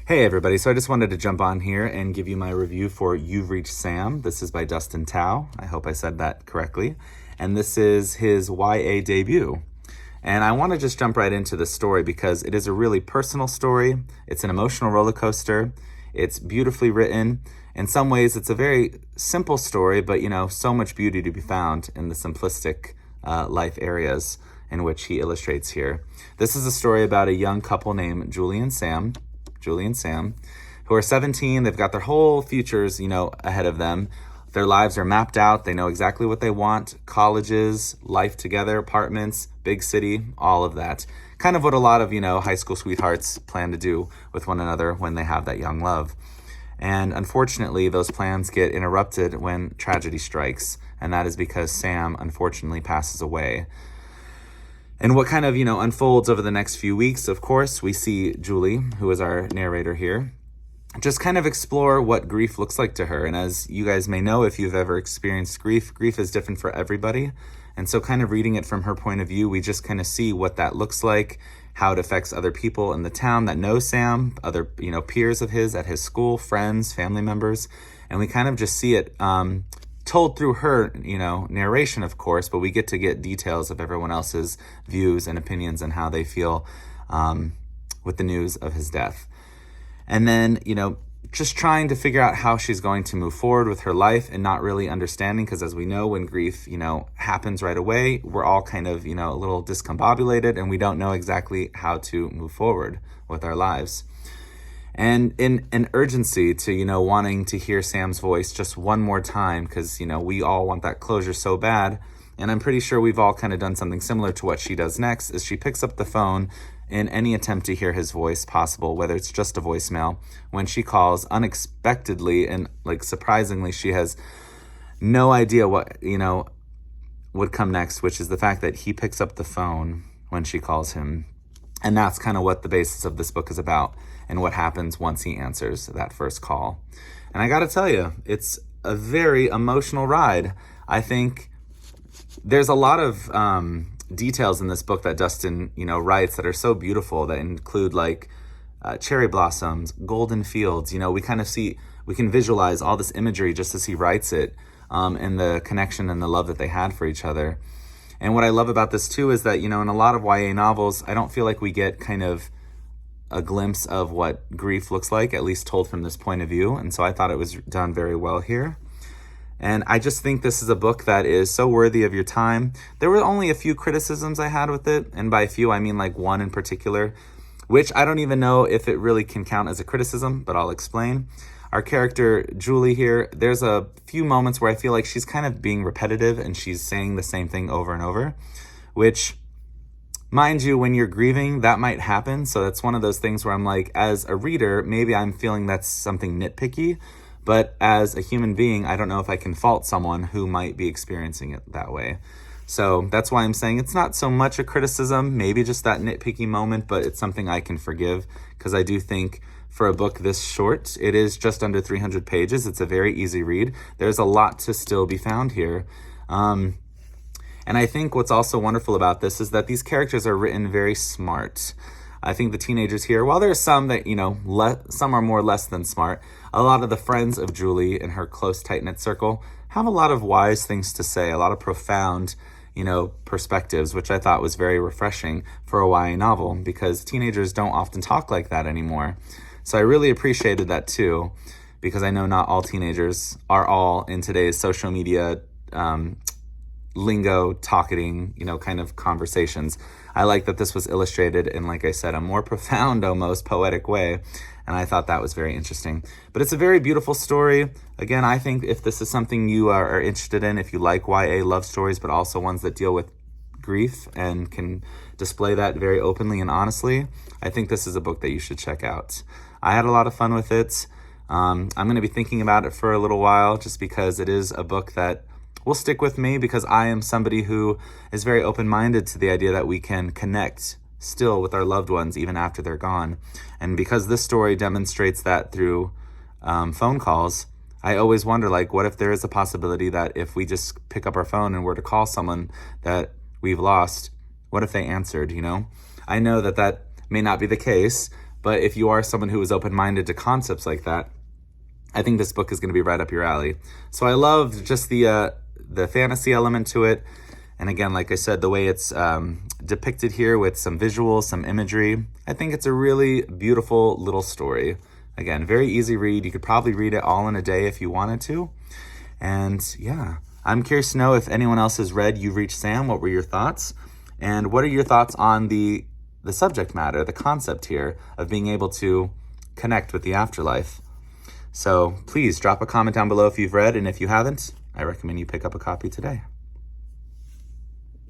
Hey everybody, so I just wanted to jump on here and give you my review for You've Reached Sam. This is by Dustin Thao. I hope I said that correctly. And this is his YA debut. And I want to just jump right into the story because it is a really personal story. It's an emotional roller coaster. It's beautifully written. In some ways, it's a very simple story, but so much beauty to be found in the simplistic life areas in which he illustrates here. This is a story about a young couple named Julie and Sam, who are 17. They've got their whole futures, ahead of them. Their lives are mapped out. They know exactly what they want: colleges, life together, apartments, big city, all of that. Kind of what a lot of, high school sweethearts plan to do with one another when they have that young love. And unfortunately, those plans get interrupted when tragedy strikes. And that is because Sam, unfortunately, passes away. And what kind of, unfolds over the next few weeks, of course, we see Julie, who is our narrator here, just kind of explore what grief looks like to her. And as you guys may know, if you've ever experienced grief is different for everybody. And so kind of reading it from her point of view, we just kind of see what that looks like, how it affects other people in the town that know Sam, other, peers of his at his school, friends, family members. And we kind of just see it told through her, narration, of course, but we get to get details of everyone else's views and opinions and how they feel with the news of his death. And then, just trying to figure out how she's going to move forward with her life and not really understanding, because as we know, when grief, happens right away, we're all kind of, a little discombobulated and we don't know exactly how to move forward with our lives. And in an urgency to, wanting to hear Sam's voice just one more time, because, we all want that closure so bad. And I'm pretty sure we've all kind of done something similar to what she does next, is she picks up the phone in any attempt to hear his voice possible, whether it's just a voicemail. When she calls unexpectedly and surprisingly, she has no idea what, would come next, which is the fact that he picks up the phone when she calls him. And that's kind of what the basis of this book is about, and what happens once he answers that first call. And I got to tell you, it's a very emotional ride. I think there's a lot of details in this book that Dustin, writes that are so beautiful, that include cherry blossoms, golden fields. We kind of we can visualize all this imagery just as he writes it, and the connection and the love that they had for each other. And what I love about this too is that, in a lot of YA novels, I don't feel like we get kind of a glimpse of what grief looks like, at least told from this point of view. And so I thought it was done very well here. And I just think this is a book that is so worthy of your time. There were only a few criticisms I had with it. And by a few, I mean one in particular, which I don't even know if it really can count as a criticism, but I'll explain. Our character, Julie here, there's a few moments where I feel like she's kind of being repetitive and she's saying the same thing over and over, which, mind you, when you're grieving, that might happen. So that's one of those things where I'm like, as a reader, maybe I'm feeling that's something nitpicky, but as a human being, I don't know if I can fault someone who might be experiencing it that way. So that's why I'm saying it's not so much a criticism, maybe just that nitpicky moment, but it's something I can forgive, because I do think for a book this short, it is just under 300 pages. It's a very easy read. There's a lot to still be found here. And I think what's also wonderful about this is that these characters are written very smart. I think the teenagers here, while there are some that, some are more less than smart, a lot of the friends of Julie in her close, tight-knit circle have a lot of wise things to say, a lot of profound, perspectives, which I thought was very refreshing for a YA novel, because teenagers don't often talk like that anymore. So I really appreciated that too, because I know not all teenagers are all in today's social media lingo, talking, kind of conversations. I like that this was illustrated in, like I said, a more profound, almost poetic way. And I thought that was very interesting. But it's a very beautiful story. Again, I think if this is something you are interested in, if you like YA love stories, but also ones that deal with grief and can display that very openly and honestly, I think this is a book that you should check out. I had a lot of fun with it. I'm going to be thinking about it for a little while, just because it is a book that will stick with me, because I am somebody who is very open-minded to the idea that we can connect still with our loved ones even after they're gone. And because this story demonstrates that through phone calls, I always wonder, what if there is a possibility that if we just pick up our phone and were to call someone that we've lost, what if they answered, I know that may not be the case, But if you are someone who is open-minded to concepts like that, I think this book is going to be right up your alley. So I love just the fantasy element to it. And again, like I said, the way it's depicted here with some visuals, some imagery, I think it's a really beautiful little story. Again, very easy read. You could probably read it all in a day if you wanted to. And yeah, I'm curious to know if anyone else has read You've Reached Sam. What were your thoughts? And what are your thoughts on the subject matter, the concept here of being able to connect with the afterlife? So please drop a comment down below if you've read, and if you haven't, I recommend you pick up a copy today.